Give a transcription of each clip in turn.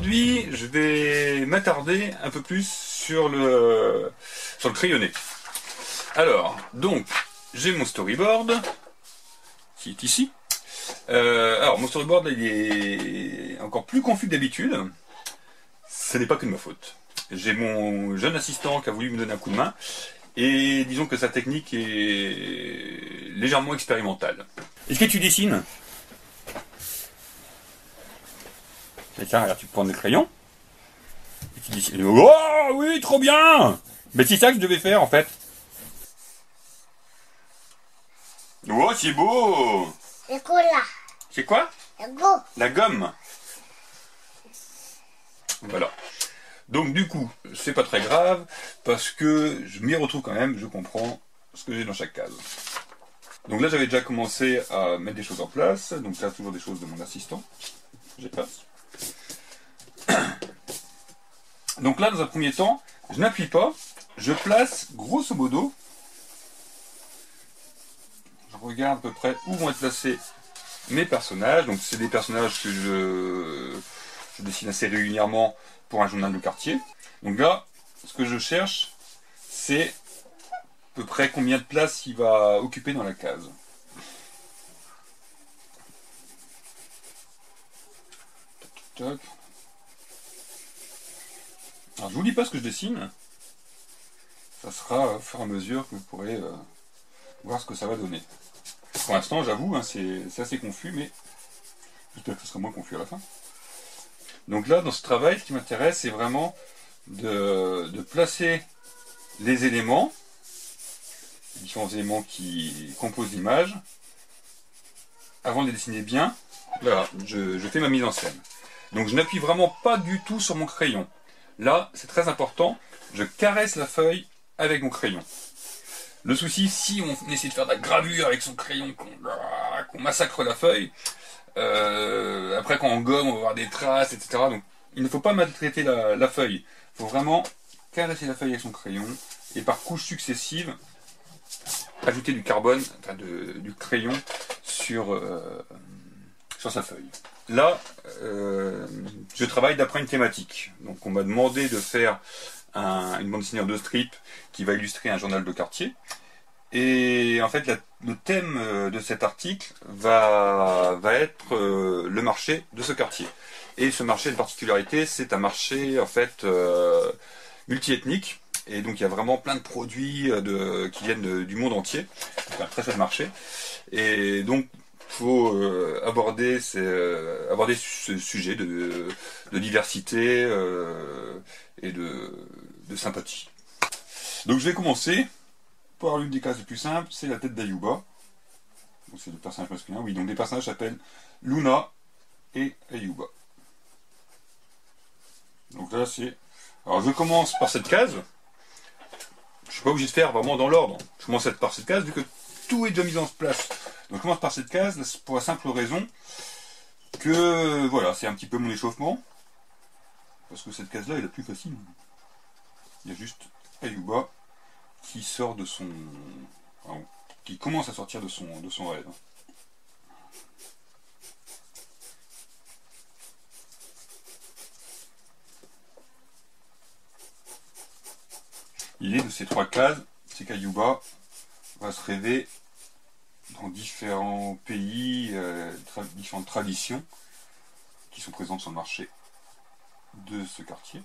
aujourd'hui, je vais m'attarder un peu plus sur le crayonné. Alors, donc, j'ai mon storyboard, qui est ici. Alors, mon storyboard, il est encore plus confus que d'habitude. Ce n'est pas que de ma faute. J'ai mon jeune assistant qui a voulu me donner un coup de main, et disons que sa technique est légèrement expérimentale. Est-ce que tu dessines? Et tiens, regarde, tu prends des crayons. Et tu dessines. Oh oui, trop bien! Mais c'est ça que je devais faire en fait. Oh, c'est beau! Le cola. C'est quoi? Le go. La gomme. Voilà. Donc du coup, c'est pas très grave, parce que je m'y retrouve quand même, je comprends ce que j'ai dans chaque case. Donc là, j'avais déjà commencé à mettre des choses en place, donc là, toujours des choses de mon assistant. J'efface. Donc là, dans un premier temps, je n'appuie pas, je place grosso modo, je regarde à peu près où vont être placés mes personnages. Donc c'est des personnages que je dessine assez régulièrement pour un journal de quartier. Donc là, ce que je cherche, c'est à peu près combien de place il va occuper dans la case. Toc, toc. Alors je vous dis pas ce que je dessine, ça sera au fur et à mesure que vous pourrez voir ce que ça va donner. Pour l'instant, j'avoue, hein, c'est assez confus, mais j'espère que ce sera moins confus à la fin. Donc là, dans ce travail, ce qui m'intéresse, c'est vraiment de placer les éléments, les différents éléments qui composent l'image. Avant de les dessiner bien, voilà, je fais ma mise en scène. Donc je n'appuie vraiment pas du tout sur mon crayon. Là, c'est très important, je caresse la feuille avec mon crayon. Le souci, si on essaie de faire de la gravure avec son crayon, qu'on massacre la feuille, après quand on gomme, on va avoir des traces, etc. Donc il ne faut pas maltraiter la feuille. Il faut vraiment caresser la feuille avec son crayon et par couches successives, ajouter du carbone, enfin du crayon sur sa feuille. Là, je travaille d'après une thématique. Donc on m'a demandé de faire une bande dessinée en 2 strips qui va illustrer un journal de quartier. Et en fait, le thème de cet article va être le marché de ce quartier. Et ce marché, de particularité, c'est un marché en fait multiethnique. Et donc il y a vraiment plein de produits qui viennent du monde entier. C'est un très chouette marché. Et donc il faut aborder ce sujet de diversité et de sympathie. Donc je vais commencer par l'une des cases les plus simples, c'est la tête d'Ayuba. Donc c'est le personnage masculin, oui, donc les personnages s'appellent Luna et Ayuba. Donc là c'est... Alors je commence par cette case. Je ne suis pas obligé de faire vraiment dans l'ordre. Je commence par cette case vu que tout est déjà mis en place. Donc je commence par cette case pour la simple raison que voilà, c'est un petit peu mon échauffement. Parce que cette case là est la plus facile. Il y a juste Ayuba qui sort de son... qui commence à sortir de son rêve. L'idée de ces 3 cases, c'est qu'Ayuba va se rêver dans différents pays, différentes traditions qui sont présentes sur le marché de ce quartier.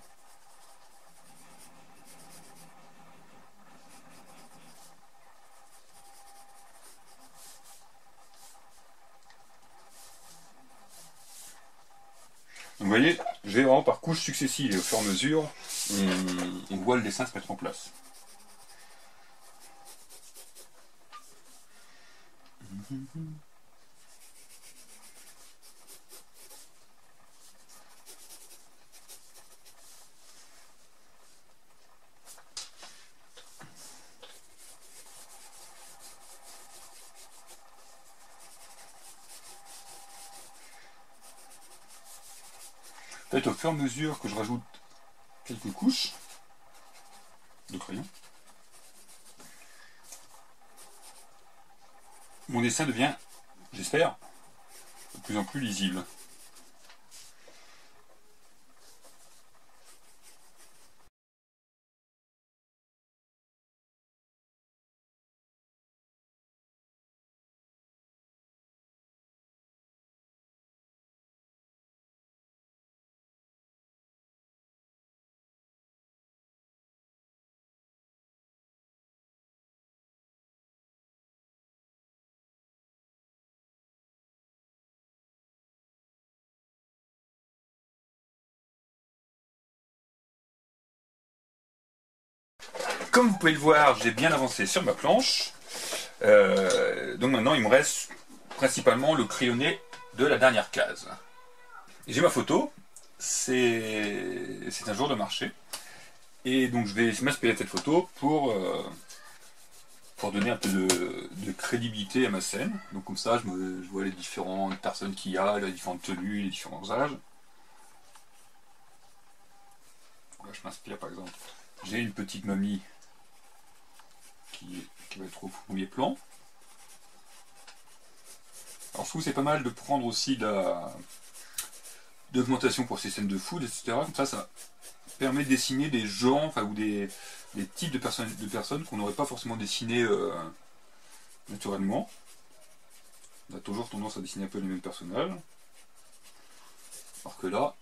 Donc vous voyez, je vais vraiment par couches successives et au fur et à mesure, on voit le dessin se mettre en place. Peut-être au fur et à mesure que je rajoute quelques couches de crayon, mon dessin devient, j'espère, de plus en plus lisible. comme vous pouvez le voir, j'ai bien avancé sur ma planche. Donc maintenant, il me reste principalement le crayonné de la dernière case. Et j'ai ma photo. C'est un jour de marché. Et donc je vais m'inspirer de cette photo pour donner un peu de crédibilité à ma scène. Donc comme ça, je vois les différentes personnes qu'il y a, les différentes tenues, les différents âges. Là, je m'inspire par exemple. J'ai une petite mamie qui va être au premier plan. Alors je trouve que c'est pas mal de prendre aussi d'augmentation pour ces scènes de food, etc. Comme ça permet de dessiner des gens, enfin, ou des types de personnes qu'on n'aurait pas forcément dessiné naturellement. On a toujours tendance à dessiner un peu les mêmes personnages. Alors que là,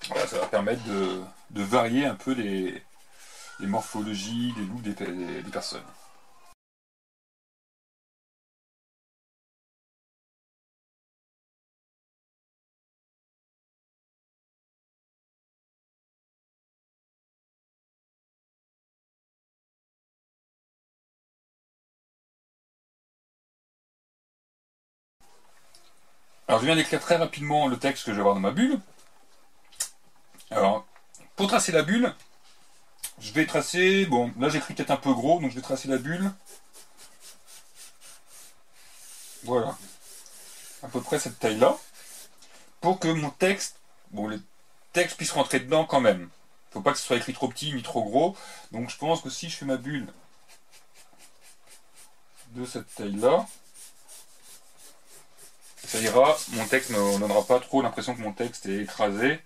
voilà, ça va permettre de varier un peu les morphologies, les looks des personnes. Alors je viens d'écrire très rapidement le texte que je vais avoir dans ma bulle. Alors, pour tracer la bulle, je vais tracer, bon là j'écris peut-être un peu gros, donc je vais tracer la bulle. Voilà, à peu près cette taille-là, pour que mon texte, bon le texte puisse rentrer dedans quand même. Faut pas que ce soit écrit trop petit ni trop gros, donc je pense que si je fais ma bulle de cette taille-là, ça ira, mon texte ne me donnera pas trop l'impression que mon texte est écrasé,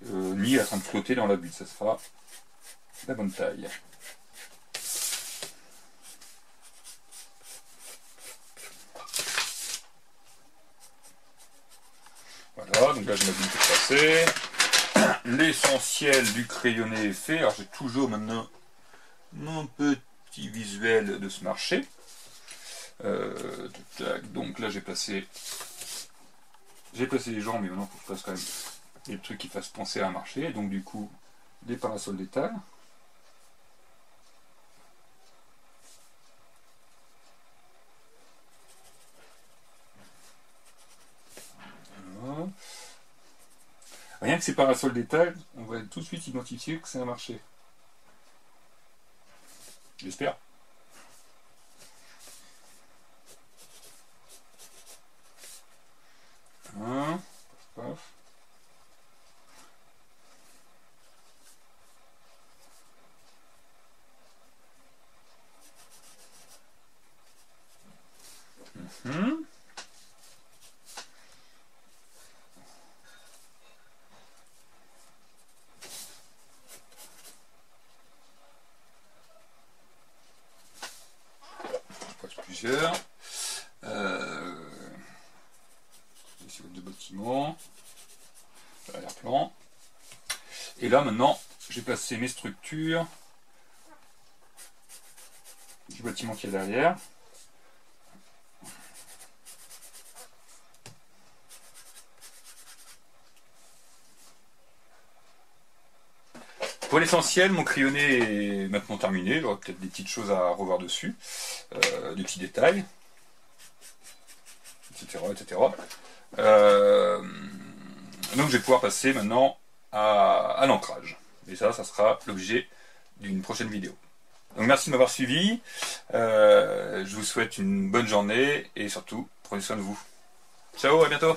ni en train de flotter dans la bulle, ça sera la bonne taille. Voilà, donc là j'ai ma bulle qui est tracée. L'essentiel du crayonné est fait. Alors j'ai toujours maintenant mon petit visuel de ce marché. Donc là j'ai placé les gens, mais maintenant il faut que je fasse quand même des trucs qui fassent penser à un marché. Donc du coup, des parasols d'étal. Voilà. Rien que ces parasols d'étal, on va tout de suite identifier que c'est un marché. J'espère. Paf, paf. Plusieurs. Ici, deux bâtiments. L'arrière-plan. Et là, maintenant, j'ai placé mes structures du bâtiment qui est derrière. Pour l'essentiel, mon crayonné est maintenant terminé. J'aurai peut-être des petites choses à revoir dessus, des petits détails, etc. etc. Donc je vais pouvoir passer maintenant à l'ancrage. Et ça sera l'objet d'une prochaine vidéo. Donc merci de m'avoir suivi. Je vous souhaite une bonne journée et surtout, prenez soin de vous. Ciao, à bientôt.